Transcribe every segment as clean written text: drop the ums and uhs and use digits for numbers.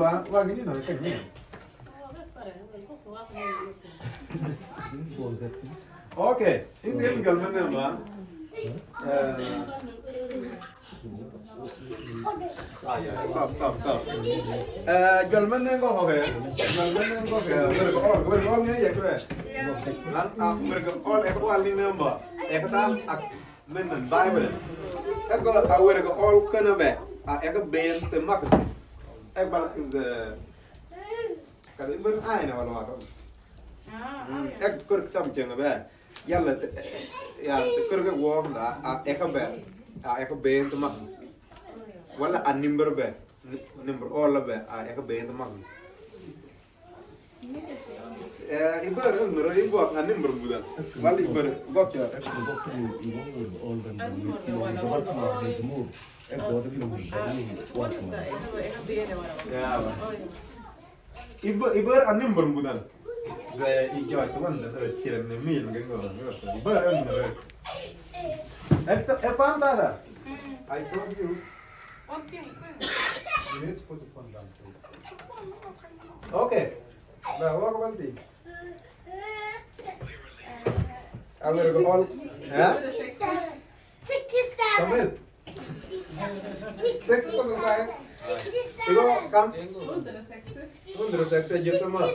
wah gini nih kayaknya. Oke, ini tinggal mana Mbak? Stop. Jual mana kau hoge? Jual mana kau hoge? Berkol ni ya kau. Lan aku berkol, aku alih nama. Aku tam, men Bible. Aku tahu berkol kena be. Aku ben temak. Aku balik ke. Kalau ini berai na walau aku. Aku kertam jangan be. Yalla, ya kerja work lah. Aku be. Aku ben temak. Wala a number be all be ek be temak ibar ngero ibo a number budan wala ibar gotcha ibar a number budan ze ijo tuan da se kiran ne mil gengo ibar ngero panta I told you. Okay. You need to put the phone down, please. Okay. Now, walk about it. I will go all. Yeah? 67. Come in. 6 on the side. You go, come. Under the sex, gentlemen.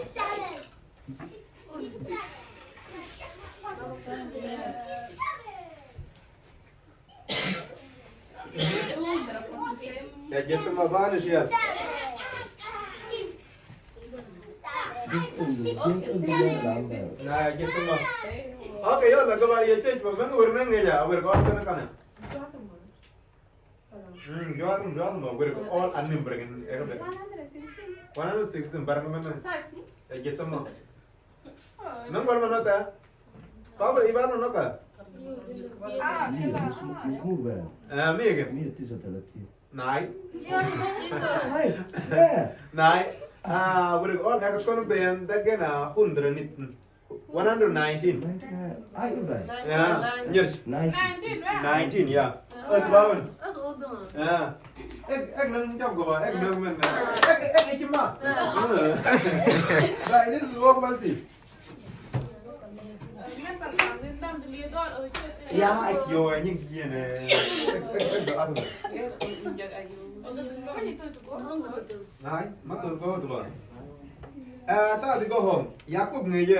Ya gitu mah bagus ya. Nah gitu mah. Oke ya lah kembali ya cek, memang berenang ya, berkau kena kan? Jual mah berkau all anim bergen, 116 barang mana? Ya gitu mah. Nang baru mana ta? Kau ibarat mana ka? Mega. 130. Nej. Nej. Nej. Vad det går jag kan ben dagen 119. 119. Ai udah. Ja, nyers. 19 ja. Bawen. Ja. Ek nang jam ko ba? Ek nang men. Ek ikke ma. Nah, ini luar banti. Ya, ek yo những kia này. Ek được ăn rồi. Này, mắt tôi có tụi ta thì có hồn. Jacob người gì?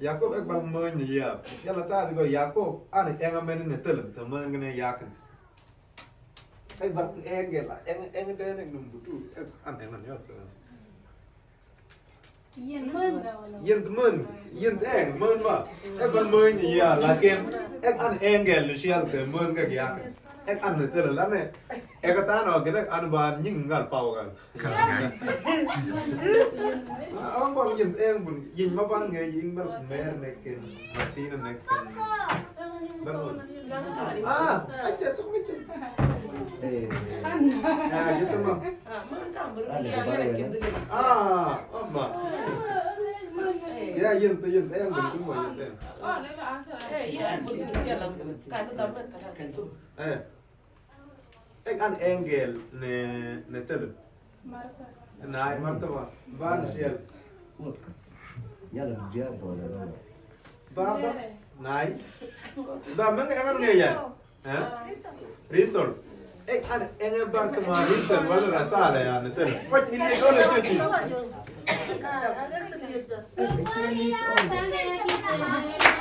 Jacob ek bal mơ gì à? Ya là ta thì có Jacob. Anh em men này tự lực, mơ cái này Jacob. Ek bal em cái là em đây này nung bụt. Anh em làm nhớ sao? Yên em mơn mà em vẫn mơn gì à là kem em ăn em gel là siêu từ mơn cái gì à em ăn được từ là này em có ta nào cái này ăn bàn nhưng ngàn bầu cả ông bảo nhìn em buồn nhìn mà băng nghe nhìn mà mẹ này cái mặt tí này cái anh chết tôi mới chết gitu mah mà ya yin em đừng cũng vào yin tên ek an engel ne tele nai martaba ban shel Ya là dia boleh. ba nai ba mang em ăn nghe ya hả resort ek an enge bar kama resort wala rasa la ya ne tele what ni ne dole tuti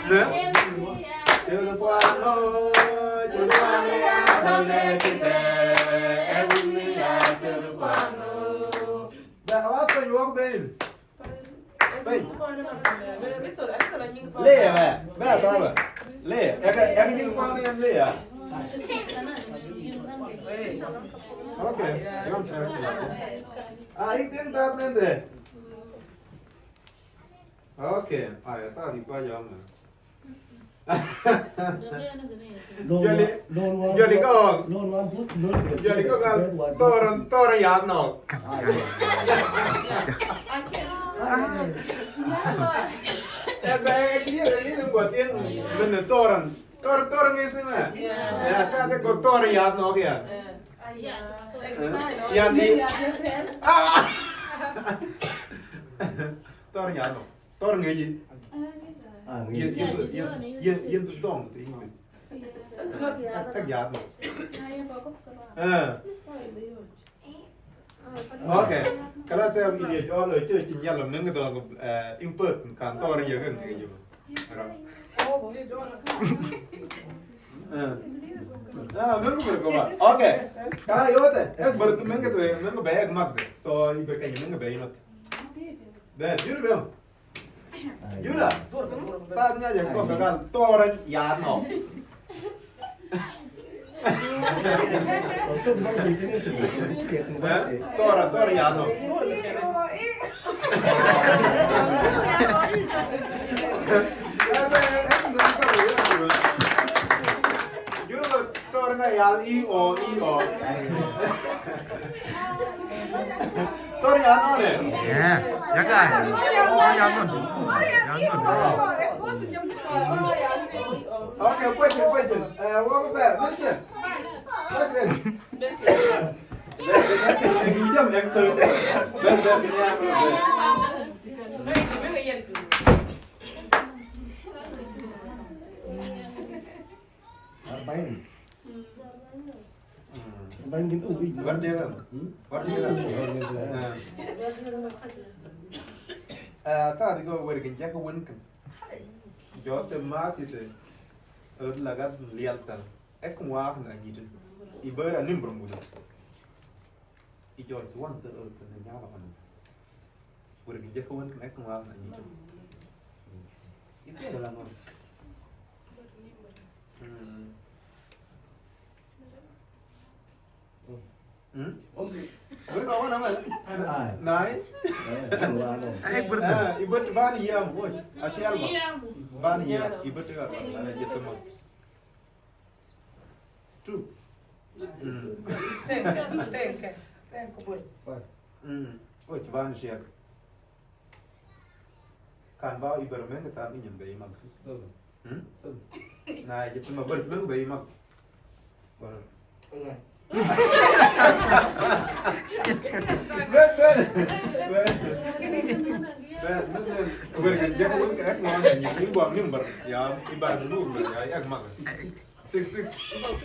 ne yo ko ano yo ko ano dole kite every ya yo ko ano da awak ko yo ben Lê à mẹ, bé ta mà. Lê, em như con đi em Lê à? Ok, em xem. Ý tiếng ta lên đây. Ok, ta thì qua giờ mà. Jadi kau, jadi kau kan toran ya no. Ini buatin bener toran ini mah. Ya, kan kau toran ya no dia. Ya di. tor nhà nó tor người gì Ah, yên ini. yên tự dong tự English các giá nó oke kalau tiap ini jual itu cinya lo nengke tuh import kantor ya kan kayak gitu mengu berkoma oke kalau yote berarti mengu tuh mengu bayar mak deh so ibu kayaknya mengu bayar not deh jujur bang jujur tanya aja kok kan toran ya no toran ya no toran ya i o toran ya no nih 예, 약간 양은 oke poin what about listen Hidam yang từ bên cái nhà Bánh. Bánh cái ủi. Vẫn đi lên. Vẫn đi lên. Ta thì có về cái chắc có quên cái. Gió từ má thì ở là cái liệt tần. Ek cũng qua cái này gì ibu ada nim bermuda. Ijo cuan tu nyala kan. Bergija kawan kan ek ngah ni. Itu adalah mana? Berkawan nama? Nai. Ibu tu ban iya buat. Asyal mah. Ban iya. Ibu tu kan ada jatuh mah. True. Oh, coba share. Kan bawa ibaratnya kita ini yang bayi mak. Nah, jadi cuma bermain bayi mak. Betul. Berkerja pun kayak mau nyanyi buang nimber, ya ibarat nur ya, ya mak. Six.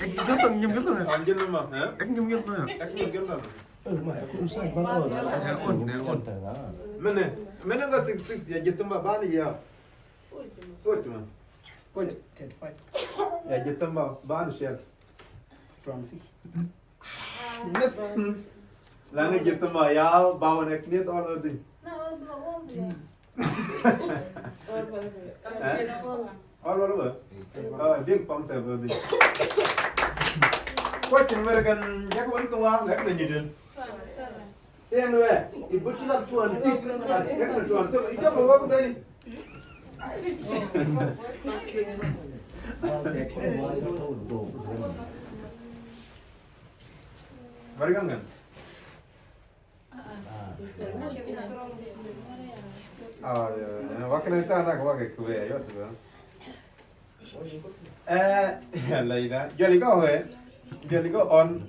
Itu tuh nyemil tuh. Anjir mah, ha? Nyemil tuh. Nyemil tuh. Mày cũng sai quá rồi. Mana nggak six ya gitu mbak bani ya. Kau cuma. Kau ya gitu mbak bani sih. From 6. Nes. Lalu gitu mbak ya bawa naik niat all itu. All apa? Dia pam terus. Kau cuma kan ya kau itu wah nggak kena nyedin. Yang dua, ibu sudah cuan sih, yang cuan sih, itu apa kau tadi? Mereka kan? Oh ya, wakil itu anak wakil kue ya sudah. Lainnya, jadi kau Jadi ko on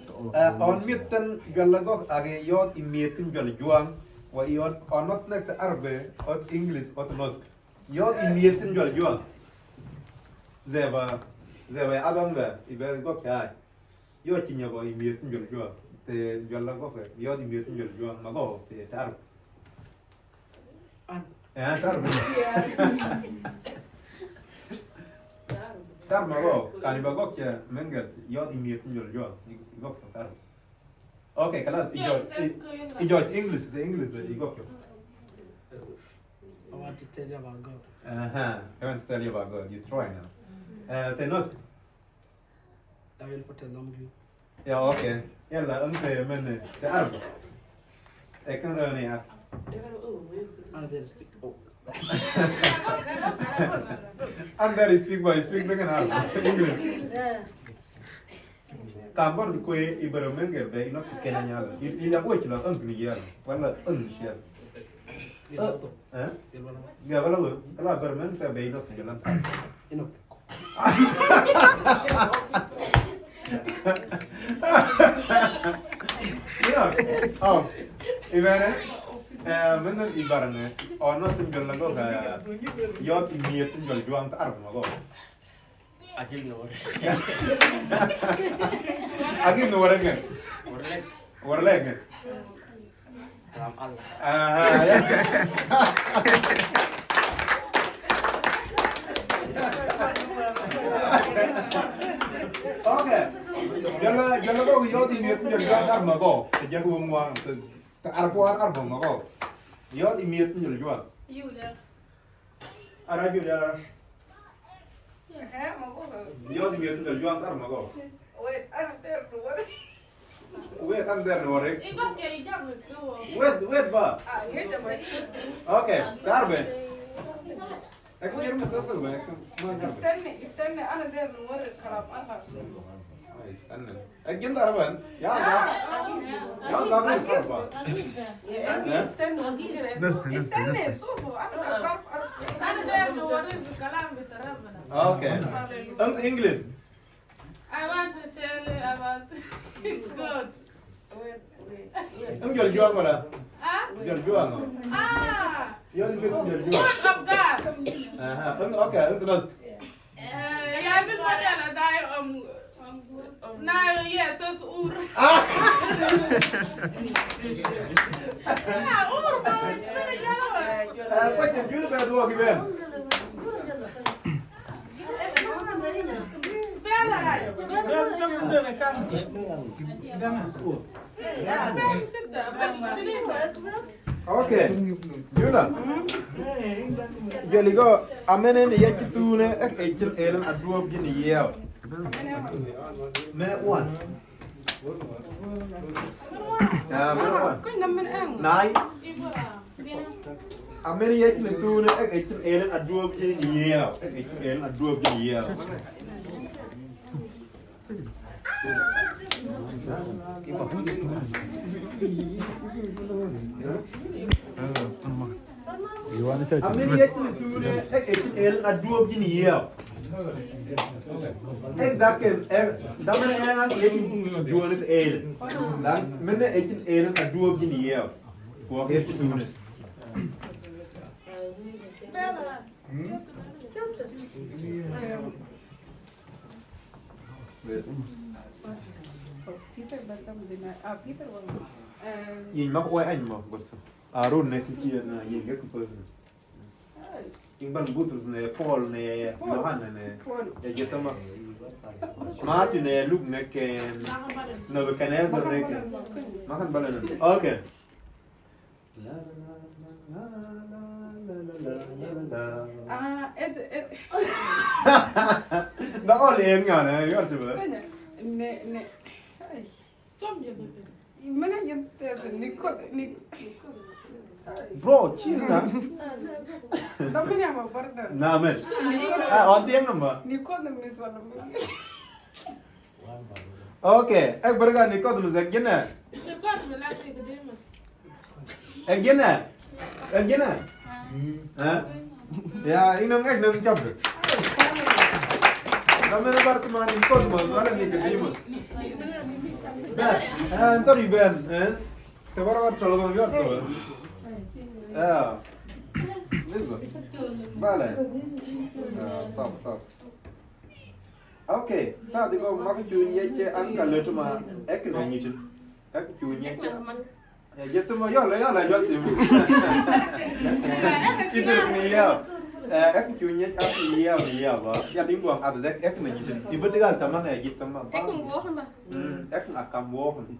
mitten galla go age yot imietin galla juang wa yot onot nek arbe ot English ot nosk yot imietin galla juang zeba adam be ibe go kai yot tinya go imietin galla juang te galla go ke yot imietin galla juang ma go te tar tar tar mago kani bagok ya mengat yod imiet njol jo igok tar okay kelas ijo English the igok yo I want to tell you about God. I want to tell you about God. You try now. Tenos. I will fortell you. Ja, okay. Yalla ante men det är. Jag kan röra ner. Another speak. Oh. Andar speak med kan English. Tambor du kue ibarat ger be inok kenan yalla. Ila boy kilo ni yalla. Wala share. Gak apa lu? Kalau bermain saya be inok jalan. Inok. Inok. Oh. Ibana. Menang ibaratnya, ono tinggal lagu kayak yo timia tinggal juang tak arep mago. Ajil nur. Agi no warenge. Orlek Warlege. dalam Allah. Ya. Oke. Jala ko yo timia tinggal juang tak arep mago. Jago muang tak arep mago. Yo timia tinggal juang. Julia. Ara julia. Yo timia tinggal juang tak arep mago. Wait, kan der no rek. Ikut ya ijab itu. Wait ba. Oke, darbe. Ek mo yirma sa ba? استنى انا داير نوري الكلام انا Istana. Ek gin darban. Ya da mo karba. نستي استنى شوفوا انا بعرف أنا داير نوريك الكلام بتربنا. Okay. And English. I want to tell you about it's good. Ang jol juang wala? Ah? Jol juang. Ah! Yo ni jol juang. Word of God. Aha. And okay, and terus. Ja, vet vad det är där om... När Jesus ord. Ja, ord då. Men det gör det. Apa yang jul ba dua giben? Bella. Ja, ben sitta. Okay. Jula. Joli go amenen yaki tune ek ejil elen adua bin yew. Me one. Me one. كنا من ان Nai. Ameni yaki tune ek ejil elen adua bin yew. Ek ejil elen adua bin yew. Iwan siya. Ameni yaki tune ek ejil elen adua bin yew. Ek daken damene elen yaki dua lit elen. Dan mene ejil elen adua bin yew. Ko yaki tune. Bella. بيتر بتم دينا بيتر Yin mak oi anh mak bos. Arun ne ki na yin ge ko. Yin ban Butrus ne Paul ne Johanna ne. Ya jeta ma. Mati ne Luke ne ken. No be Nebuchadnezzar ne ken. Makan balan. Okay. La la la la la. Da all en ga ne, gör du det? كنا Kom je bebe. من ينتهي نيكو Bro, chill na. دمني يا مبرد Na men. On tiang number. نيكو نمس ولا Okay, ek berga ni kau dulu ek gina. Du kan väl läsa lite demus. Ek gina. Ek gina. Ha? Ya, inang ek nang job. Kami na bar teman ni kau dulu mana ni ke demus. Entar iben, te bar chalo kami biar so. Listo. Vale. Sap. Okay, tadi kau makan cunya je angkat le tu mah ek na nyitin. Ek cunya je. Ya jatuh mah ya lah jatuh. Kita ni ya. Ek cunya aku iya ba. Ya dibuang ada dek ek na nyitin. Ibu tinggal teman ya gitu mah. Ik kom gå hem då. Ek akan bohong.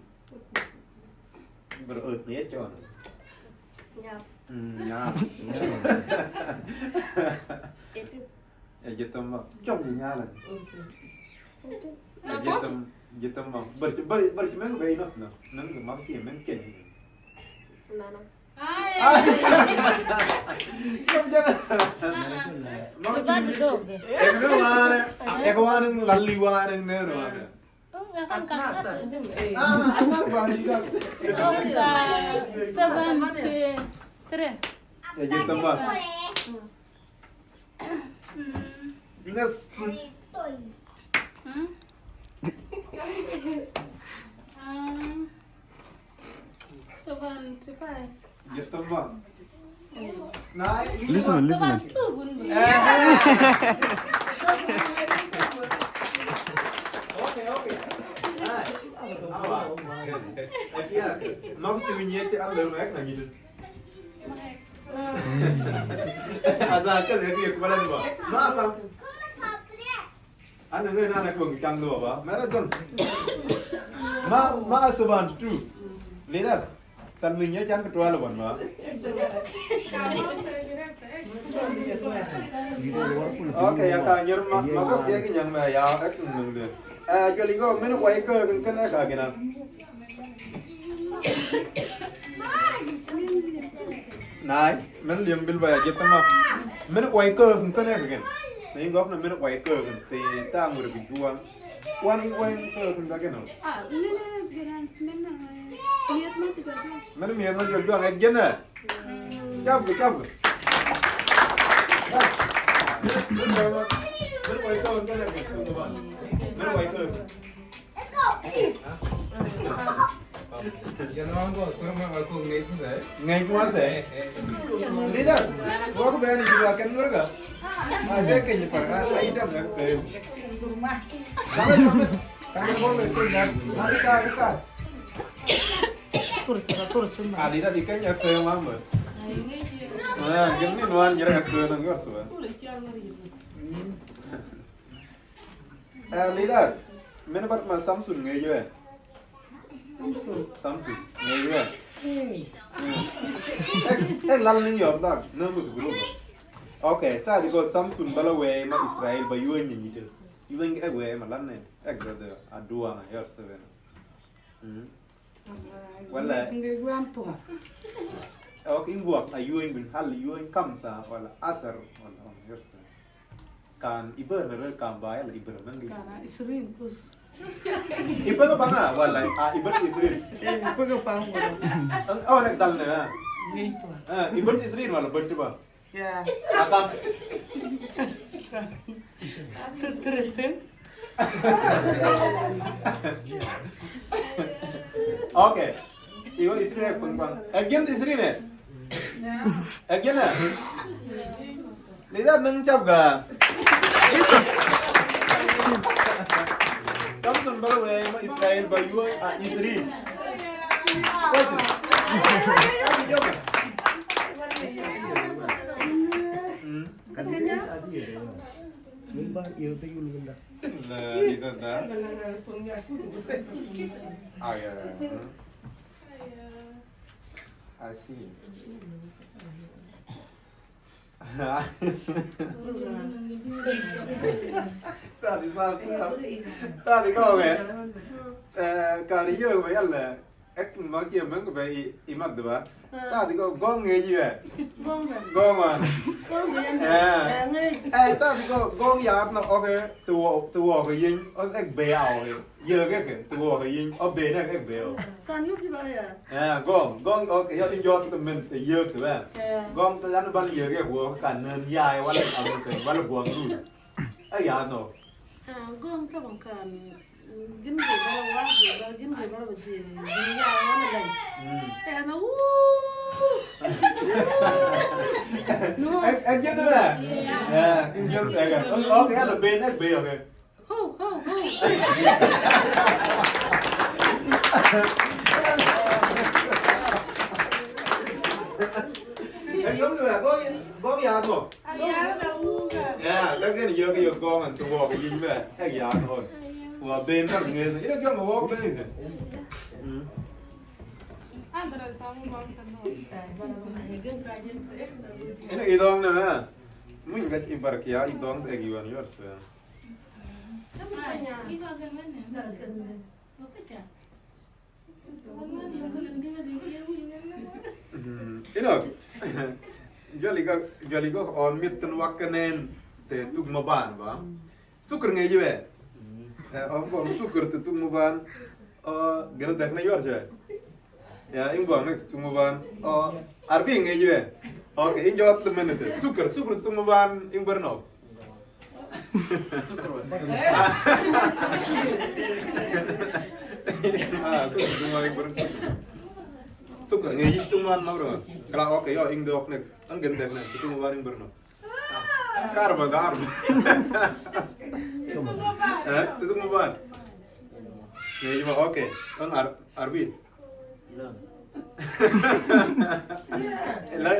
Berut ni John. Ja. Ya. Ya jatuh mah. Jom ni nyalan. Jatuh mah. Bercuma gay nak na. Nang makin men ken. Ai. Jom jangan. Ek wan lalli wan ne ro. Kan kan. Anak bani kan. 73. Ya jatuh mah. Ingat. Hmm? 75. Gitu bang. Nah, Listen. Oke. Mau tujuannya itu ambil mereka nggak gitu. Asalkan ya dia kepala dua. Apa? Anak bang cang dua apa? Mereka kan. Seban tu. Lihat. Tanminya cang ketua lawan ma. Oke, yang kanyer maka dia kenyang ya ek nunggu. Jadi kau mana kuai ke kan agak gina. Nai, mana dia ambil bayar kita mah. Mana kuai ke kan agak gina. Nih kau mana kuai ke kan, kita ambil berjuang. Kuai ke kan agak gina. Mana mian mana jual jual agak gina. Jab. Mana kuai ke kan agak gina. Mana kuai ke? Let's go. Ngay kuma sai. Leader, gua ko bayani juga kan mereka. Ada kayaknya para item kan. Kami mau bertindak. Nanti ka. Terus semua. Ali tadi kayaknya ke mama. Nah, gini nuan nyerah ke nang gor suwa. Leader, mana bat mas Samsung ngay juga. Samsung, ngay juga. Lalu ni jawab tak, nama tu belum. Okay, tadi kau Samsung bala we ma Israel ba yuan ni tu. Yuan we malan ni, ada dua na yar seven. Wala. Okay, buat yuan bin hal yuan kamsa wala asar wala yar seven. Kan iber nere kan bayar la iber mangi. Karena Israel kus. Iber apa na wala? Iber Israel. Pagapang mo. Oh, nak dal na. Ngito. Iber Israel wala betul ba? Ya. Akam. Terus. Okay. Iyo Israel pun bang. Again Israel ni. Again na. Lihat nang cap ga. Samsung baru ma Israel bayu Israel. Mimba iyo te yul ganda. Itu dah. Ah ya. I see. Tadi kau ke? Kali je kau bayar lah. Macam mana kau bayar imak tu bah? Tadi kau gong ni je. Gong man. Tadi kau gong ya apa? Okay, tua ke yin, os ek beau ke. Ye ke tua ke yin, os be nak ek beau. Gong okay, yang tinjau tu men ye tu bah. Gong tu jangan balik ye ke gua kan nanya wala amun ke wala buang dulu. Ya no. Gom ka bang kan gin ge bara wa ge bara gin ge bara basi ya wana lai na no Anh chết nữa nè. Anh chết rồi kìa. Cái là bên SB rồi kìa. ho Anh giống như là có nhà không? Cái này giờ cái con mình tôi cái gì vậy? Cái nhà thôi. Và bên các người nó cho mà vô bên này. Ini idong na. Mungkin kat ibarat ya idong tu egiwan yours. Ino. Jali ko on mitten wakanen te tuk maban ba. Sukur ngai je. Om ko sukur te tuk maban. Gana dak na yor je. Ya, ing buang nek tuk maban. Arbi ngai je. Oke, ing jawab temen itu. Sukur tuk maban ing berno. Sukur. Sukur tuk maban ing berno. suka ngeji tuman mabro. Kalau oke yo ing dok nek ang gendek nek itu mabaring berno. Karma darma. Itu maban. Ngeji mah oke. Ang arbit.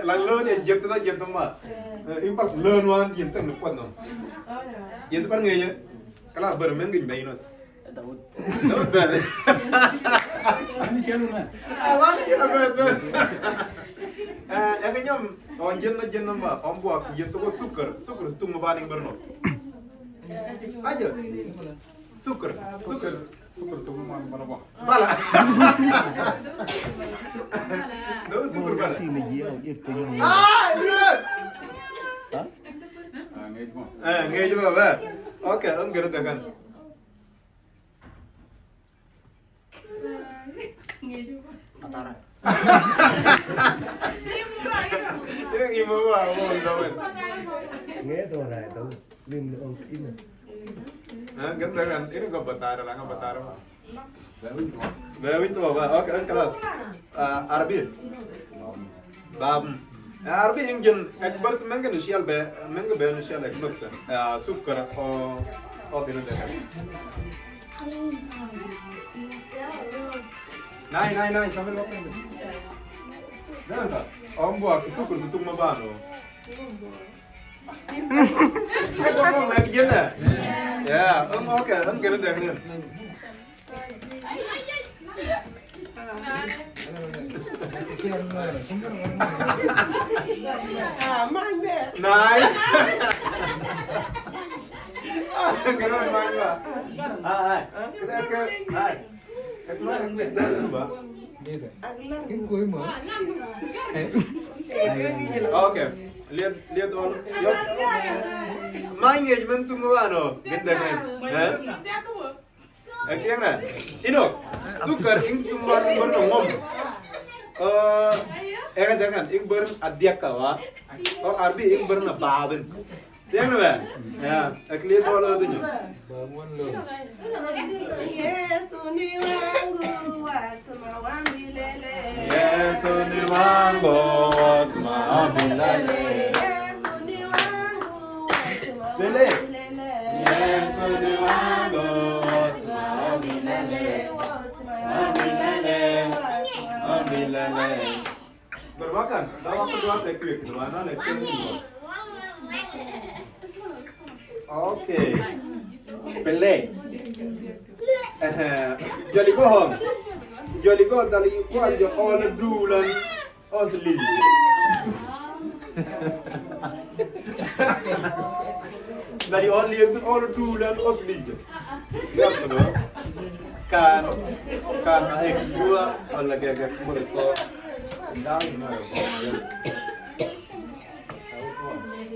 Lalu nih jem tuh jem tuh mah. Impak learn one jem tuh nukuat no. Jem tuh kan ngeji. Kalau bermain gini bayi not. Daud ben. Ini siapa lu, Mak? Awalnya ya ben. Yang nyom jen nama om buat jem tuh suker tuh mabaning berno. Aja. Suker tuh mana bah. Bala. Tuh suker bala. Sini dia itu yang Lihat. Ngej mo. Ngeji mah ba. Oke, ang ganda kan. Matara. Ini ibu gua mau ngomong. nghe thôi này đâu lên ông in này Ganda kan. Ini gua batara lah, batara mah. Bawa itu ba. Oke, ang kelas. Arabi. Bab. Arabi yang jen ekbert mengen sial be sial ek noksa. Sukar o dinu dekat. Nai, sambil makan. Jangan tak? Om buat sukur tutup mabano. Ngomong lagi jen ya? Ya, oke, kena dengar. Nai. Kena main ba? Kita ke. Kemarin gue ba? cái cuối mở Oke, lihat all. Yo. Main engagement tuh ano? Ganda kan? Tiang na. Ino. Sukar ing tumbar ngom. Jangan ing ber adyak kawa. Arbi ing ber na baben. Tiang na ba? Ya, lihat all itu nyo. bangun lo Yesu ni wangu wasema wambilele. Yesu ni wangu wasema wambilele. Yesu ni wangu wasema Lele. wambilele. Yesu ni wangu wasema wambilele. Wambilele. Bermakan. Dalam kedua teknik, mana teknik? Oke. Pele. Jali gohong. Jali goh dari kuat jo all dulan asli. Dari all itu all dulan asli. Ya sudah. Kan dua lagi agak merasa.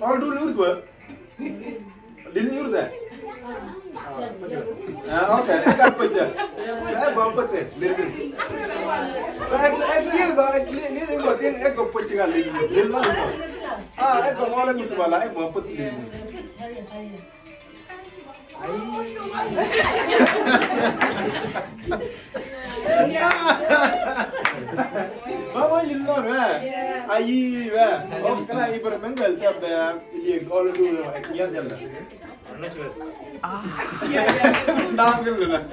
All dulan itu Dini urda. Oke, kan pecah. Bampat deh, lilin. Ini buat yang ego pecah kali. Lilin mana? Ego orang itu malah bampat lilin. Mama lilin ayi oh kena ibarat menggal tiap dah lihat all dulu eknya jalan. Tahu gitu lah.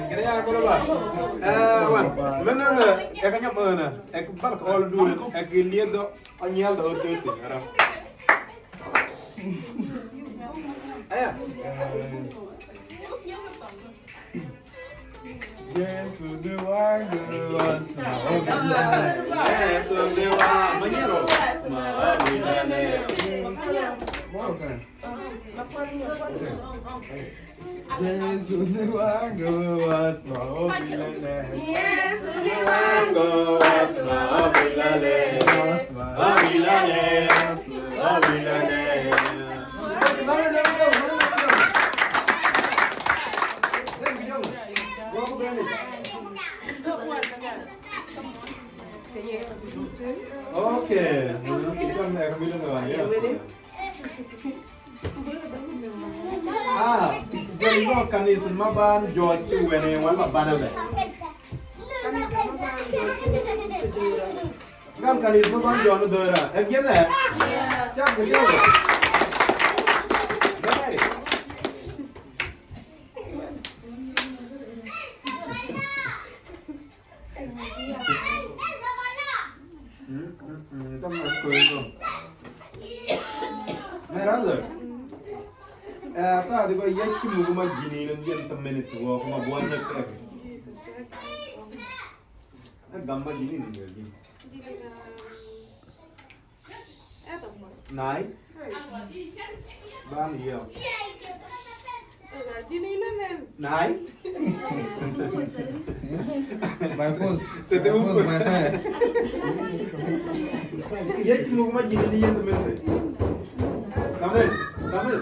Kira apa lah? Wan, mana eknya mana? Ek balik all dulu, ek lihat do, anyal do itu, arah. Ayo. Yesu dewangu wasma Yesu dewangu menyero wasma bilale. Mau kan? Yesu dewangu wasma bilale. Yesu dewangu wasma bilale. Wasma bilale. Wasma bilale. Oke, kita akan bilang ya. kanis maban George wene wala banale. Kan kanis maban George dora. Again eh? Siap siap. Dari. Kamu nak kau itu. Merah tadi kau yang cuma cuma gini nanti yang temen itu, wah cuma buahnya kayak. Gambar gini nih lagi. Naik. Bang iya. Naik. Bagus. Tete Bagus, bagus. Yang cuma cuma gini yang temen itu. Kamil, Kamil.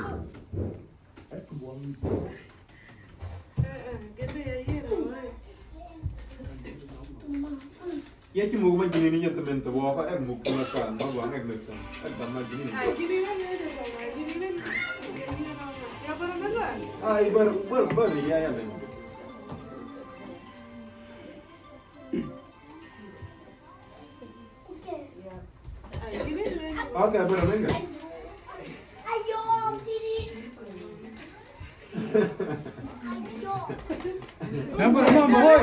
Ya cuma cuma gini yang temen itu, wah kok mau makan, mau buang leksan, gambar gini. Ah, ber ya ya ben. Oke, ber enggak. Nampak rumah boy.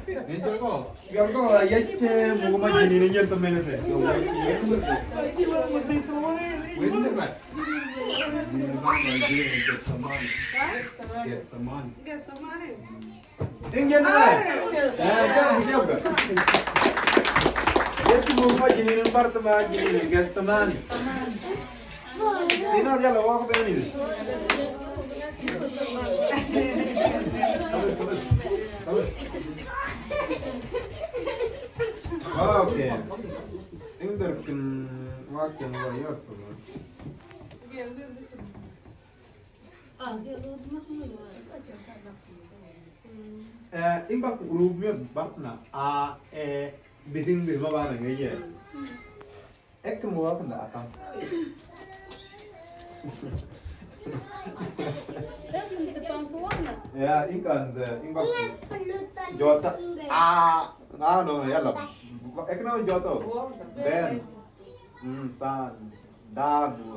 Ini cokok. Gak kok ya mau cuma gini yang temen itu. Winter man. Get some money. Ingin apa? Jangan siapa? Ya cuma cuma gini yang pertama gini gas teman. Ini aja lah waktu ini. Oke. Ini terken waktu yang luar biasa. Imbak urumnya bakna a bidding di mana nggak ya? Kamu apa nggak akan? Ya ikan imbak jota no ya lah. Kenapa jota? Ben, san, dagu.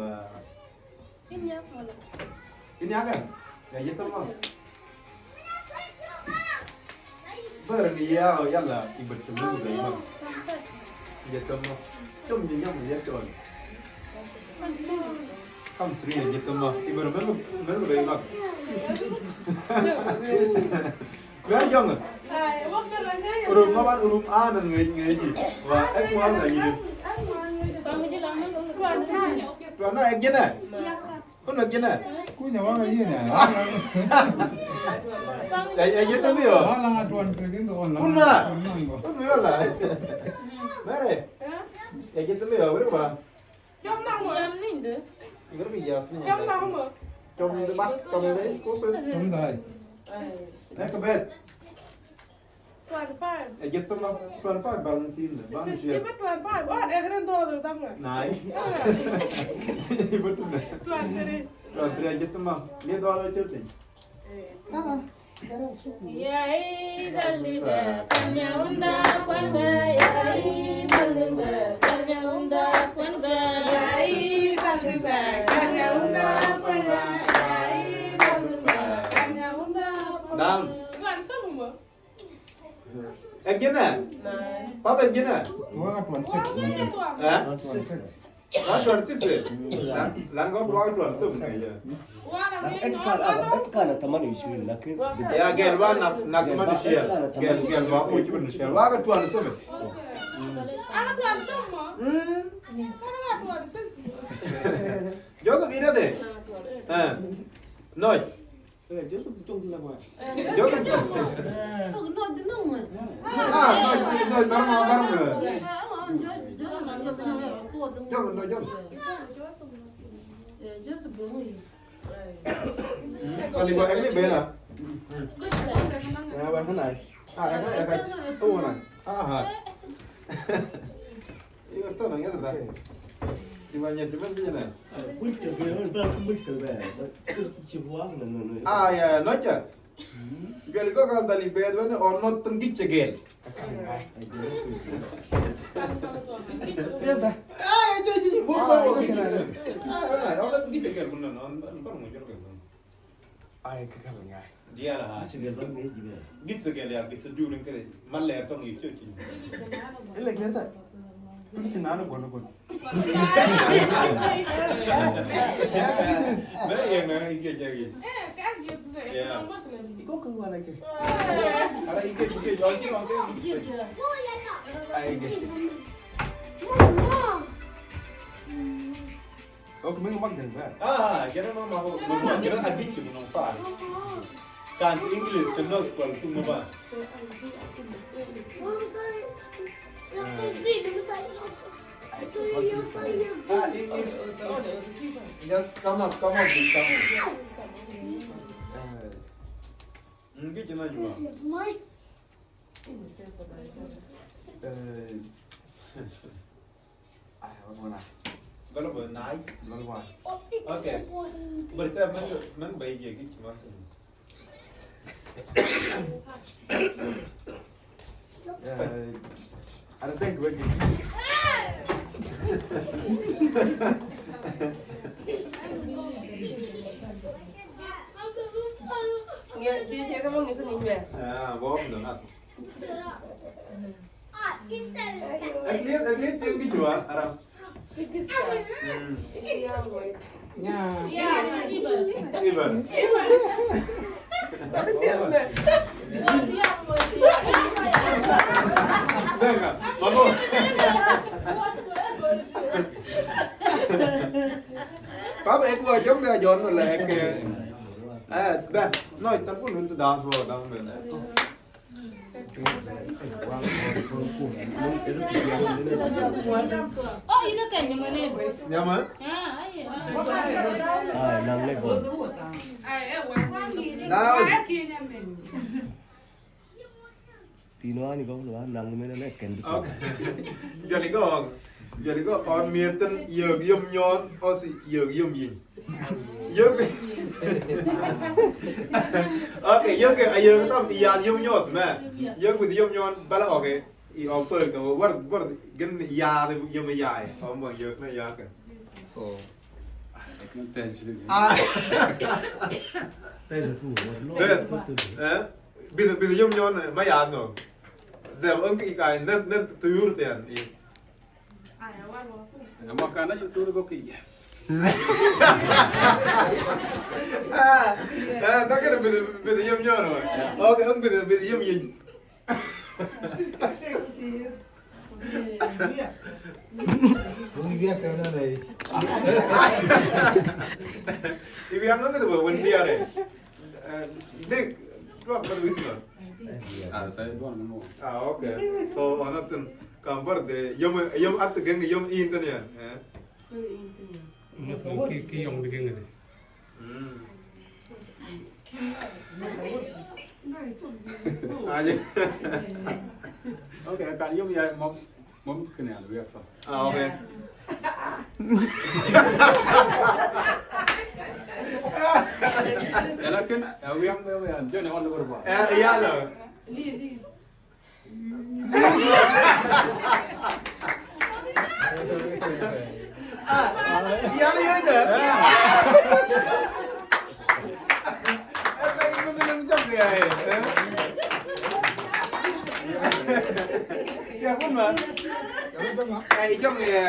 Ini akan? Ya gitu mah. Bernia ya lah ibu cuma juga mah. Gitu mah. Cuma nyam ya tuan. Kamu sering ya gitu mah. Ibu mana gaya mah. Gaya jangan. Urum apa urum A dan ngaji. Wah, mau lagi ni. Tuan nak gina. Kau nak gina. Kau nyawa lagi ni. Ya gitu dia. Malang tuan pergi tu orang. Pun mana? Pun mana lah. Mari. Ya gitu dia. Berapa? Jom nak mo. Ingat biaya ni. Jom nak mo. Jom debat, jom ni khusus. Tundai. Naik ke bed. Tuan pai. Ya gitu mah. Tuan apa? Valentin. Bang siapa? Ibu tuan pai. Oh, ekran tu tu tamu. Naik. Ibu tu nak. Tuan teri. Tuan dia gitu mah. Dia doa lo cuti. Yai dallibe kanya unda kwanda yai dallibe kanya unda kwanda Yai dallibe kanya unda kwanda yai dallibe kanya unda kwanda. Dam. Tuan sama mo. Gina. Papa gina. Tuan tuan six. Tuan. Hah? Tuan six. Tuan 6. Lang kau bawa tuan 7 aja. Kan teman isu laki. Ya gel wa nak manusia. Gel wa uji manusia. Wa kan tuan 7. Anak tuan sama. Anak tuan sama. Joga vira deh. Noi. Joga. Noi barang. Joga, noi joga. Kali gua ini bela. Ya, bahkan ai. Ya kan. Tuh nah. Ini tuh nang ya tuh. Gimana cuman gimana? Butcher cái hơn bao không butcher về, cái chìa khóa là người. Ah ya, nocha. Jual kau kalau tali bed mana orang tenggip cegel. Ah, jadi bukan orang tenggip cegel benar, orang baru muncul kan. Ai cái khăn ngay. Dia lah. Chỉ cần nói mấy gì nữa. Git cegel ya, git sedu ning kere. Maler tong itu cuci. Ele kelihatan. Ini cenana gua nukun. Nah, yang nak ikut jadi. Kan gitu sih. Ya. Iko keluar lagi. Ada ikut jual je orang tu. Ai ge. Oh, kemana mak dan ba? Ah, kira mau kira adik cuma nampak. Kan English kenal sekolah tu mama. Ah, ini. Just come up, please, come up. Mungkin cina juga. Ai, mana? Kalau bernaik, Lalu mana? okay. Berita mana baik je cuma. Ada teh gue gitu. Dia kamu gitu nih ya. Ah, bohong dong aku. Lihat yang dijual, Aram. Iban. Dengar, mama. Papa ek gua jom dia John lah ek. Dah, noi tak pun untuk dah semua dah men. Oh, ini kan yang mana? Ya mana? Ah, iya. À, nâng lên còn. Ai Nào. Tí nữa anh có nữa nâng lên nó kèm được. Okay. Jadi ko on mieten yeug yum nyon osi yeug yum yin. Yeug. Okay, yeug ke yeug tam iya yum nyos ma. Yeug with yum nyon bala okay. I on per ko war gen ya de yum ya. On bang yeug na ya ke. So ah. Đây là thủ một Đây. lỗ. Bây giờ yum nyon ma ya no. Giờ ông cái net tuyur tiền. Makan aja tuh koki. Yes. Tak kena beda yum nyon. Okay, ông beda yum yin. Không biết sao nó này. Ibu yang mana tu buat dia deh. Dek, tu apa tu bisma? Ah, saya doang mau. Ah, okay. So, anak tu kampar deh. Yum at geng yum in tu ni ya. Mas ki yong di geng ni. Aja. Oke, kan yum ya mau kena lihat sah. Ah, okay. Ya lakin, yang jangan orang luar buat. Iya lah. Iya ni ada. Apa yang mengenang jam dia? Ya pun mah. Jam dia.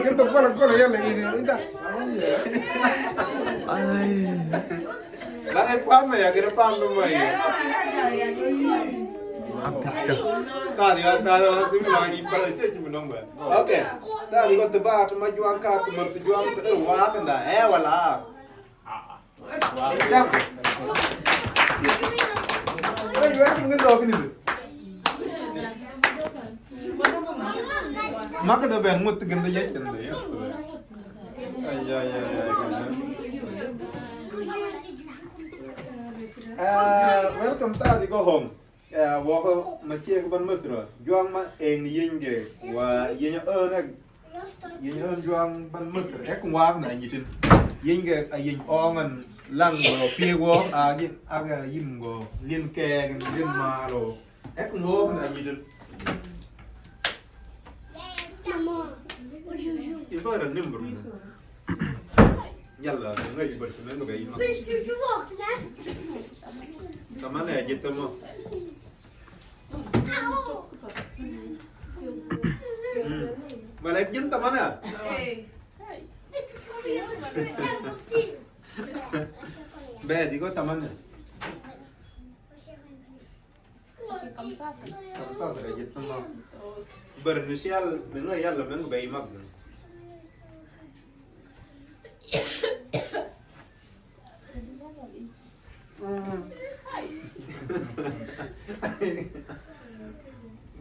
Kita kalau yang lagi ni, entah. Lah pam ya, kira pam tu mai. Tadi ada semua ipal itu cuma nombor. Oke. Tadi kau tebak cuma juang kat, merjuang wah kan dah. Wala. Jam. Juang mungkin dua kini tu. Maka dah bang mut ganda ya cende ya. Ya. Welcome tadi go home. walk ma che ban musro juang ma eng yinge wa yinya nak yinya juang ban musro ek wa na yitin yinge a yin ongan lang go pi go a yin aga yim go lin ke lin ma lo ek wo na yitin ibara nimber yalla ngai bar sunan go bayima tamane jitamo Balik jin teman ya? Be, di ko teman ya? Sama sa jit teman. Berinisial dengan ya lemeng bayi mag.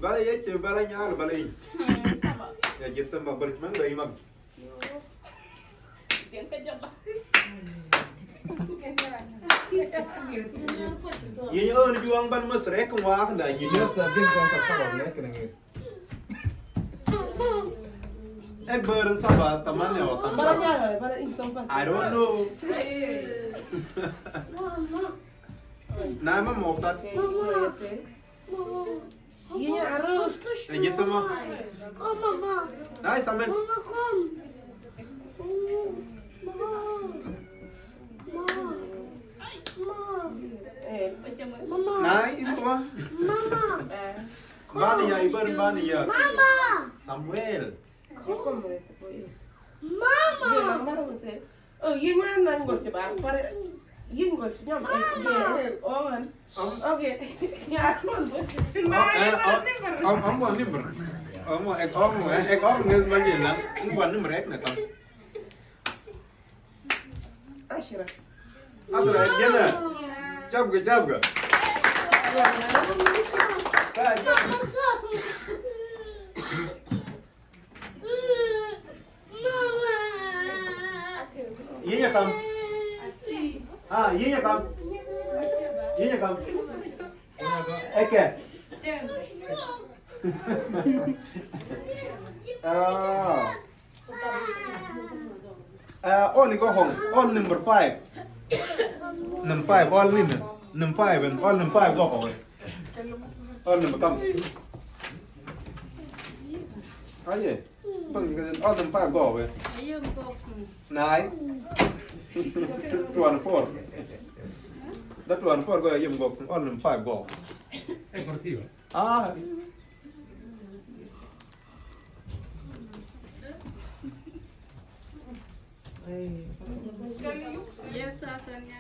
Balai ya, coba balai nyal balai. Ya kita mbak bercuman bayi mag. Iya ni juang ban mesra ke wah dah gitu. Dia bukan kakak orang kena ni. Beren sahabat temannya waktu. I don't know. Nama mau tas. Iya harus. Ya gitu mah. Kom mama. Nah, sampai. Mama kom. Mama. Nah, itu mah. Mama. Bani ya, Iber bani ya. Mama. Samuel. Mama. Yên man nang gos coba, pare yên gos nyam ongan. Oke. Ya asman. Om mau nimber. Om nges bagi lah. Bukan nimber ek na tam. Ashira. Asra jena. Jab ga. Iya kam. Iya kam. Iya kam. Eke. Only go home. All number 5. Number 5. All number. Number 5 and all number 5 go home. All number comes. Aye. All number 5 go away. Nine. 24. That 24 go yum go all number 5 go. Ah.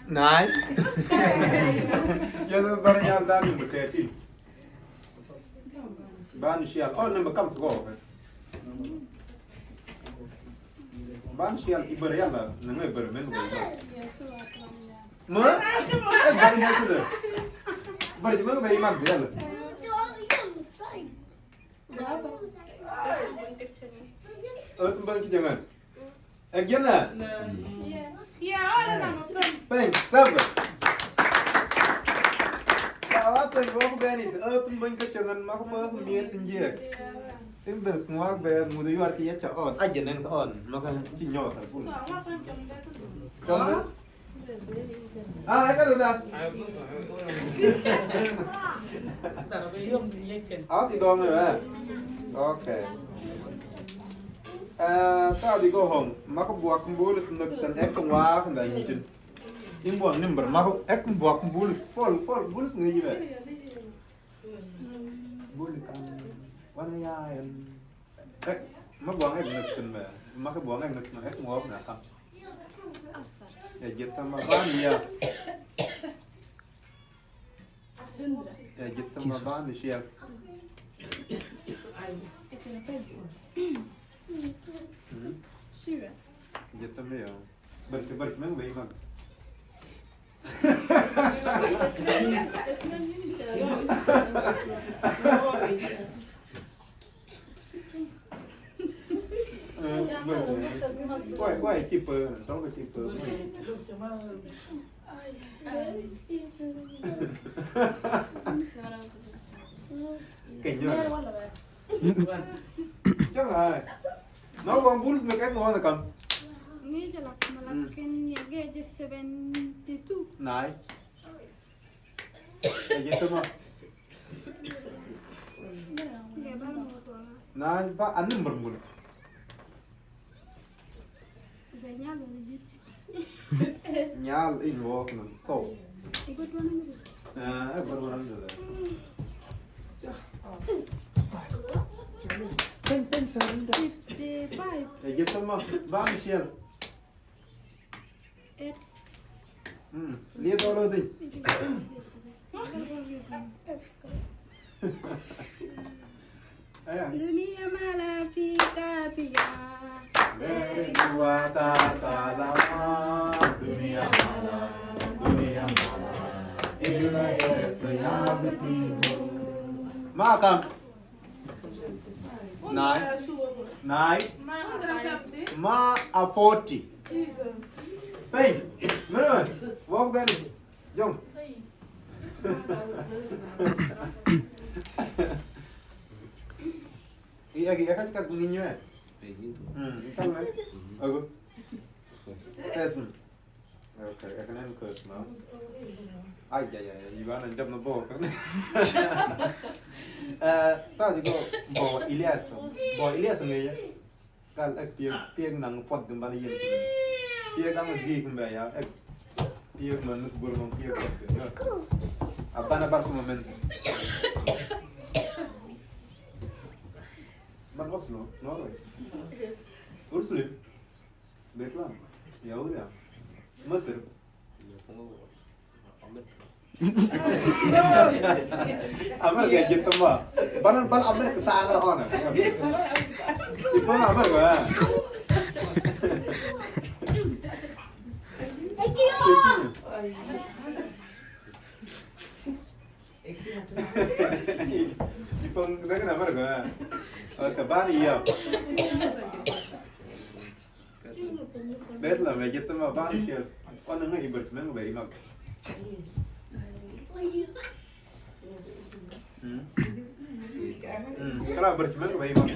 Nine. Yes, very young done number 13. Ban shial all number comes go. Ban shial iber yalla nangai ber men go. Ma? Ban mo sudah. Bar jema bayi mag yalla. Tumbang ki jangan. Gimana? Ya, orang nama Peng, sabar. Kalau tuh gua beri itu, tumbang ki jangan mak apa dia tinjek. Timbel ngwa be mudu yuar ki ya on aja nang on maka ci nyot pun. Kamu? Kan udah. Ti dong rồi. Oke. Tadi go home, maka buat kembali dan ek ngwa kan dah nyicin. Imbuang nimber, maka ek buat kembali, pol bulus nggak juga. Bulus kan. Wana ya yang mak buang ek neken ba mak buang ek neken ek ngop na kam ya jetta ma ban ya jetta ma ban di siap jetta me ya berke meng bayi mag quay chip trong cái chip Kenya. wala ba Jangan. Now one bulls make everyone come. Nigga malakin yage je 72. Nai. Gitu mah. Ya baru mau tuh. Nai ba anim bermula. Zanya lu legit. Nyal in walk no. So. Ikut mana nih? Bermula dulu. Ten saranda. 55. Gitu mah. Ba Michelle. Lihat orang tu. Dunia malam fika pia. Dari dua tak salah. Dunia malam. Inilah yang bertimbul. Makan. Naik. Ma a 40. Hey, mana? Walk back. Jom. Iya, iya kan kat bunyinya. Kan kan? Aku. Tes. Oke, akan yang ke semua. Ay, ya, ya, Ivan jam na bo. Tadi ko bo Ilias ngi ya. Kal ek piang nang pot gembali yin. Piang nang gi kumba ya. Ek piang man bur mong piang pot. Apa na par moment. Man Oslo, Norway. Ursula. Beklam. Ya udah. Mesir. Amerika gitu mah. Banan Amerika tak ada orang. Itu Amerika. Jepang dengan Amerika. Kebari ya. Betlah me gitu mah bani shell. Orang nggak ibarat mana nggak imak. Kalau bercuma nggak imak.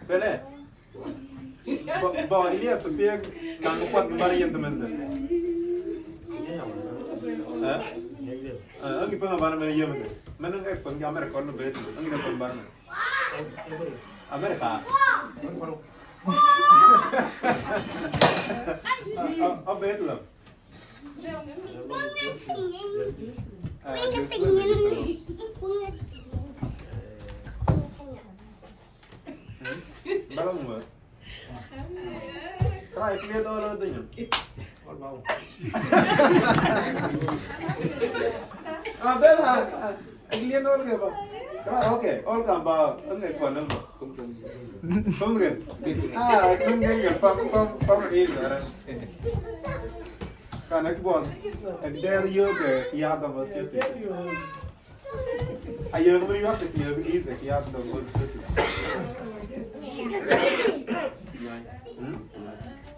Bele. Bawa Ilias biar nang kuat kembali yang teman-teman. Ang ipa nga ba naman iya mo? Manang kay pang Amerika no bet. Ang ina pang ba? Amerika. Bet lang. Balang mo. Try clear todo din yun. Bella, aglian or ke ba? Okay, all kan ba? Ang ko nang ba? Kum gen. Kum gen pam is ara. Kan ek bon. Ek der yo ke ya da ba che. Ayo mo yo ke yo is ke ya da ba che.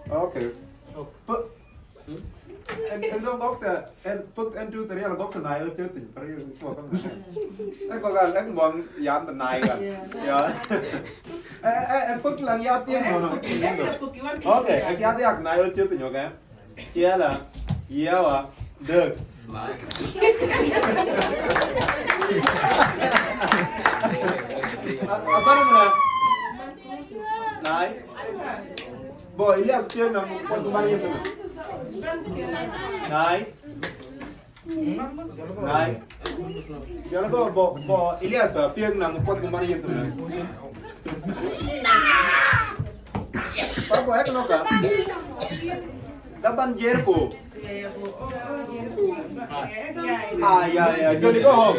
Okay. En dan dokter, en put en doet er hele dokter naar je tutten. Ik kan echt gewoon ja de naai ja. En put lang ja tien man. Oke, ik ja de naar je tutten oké. Ciela, ja de. Apa namanya? Naai. Boy, Ilias tien nang pot kembali itu. Naik. Jangan tuh bo Ilias piang nang pot kemana itu nih? Apa ya kenapa? Dapat jerko. Ya, jadi kok.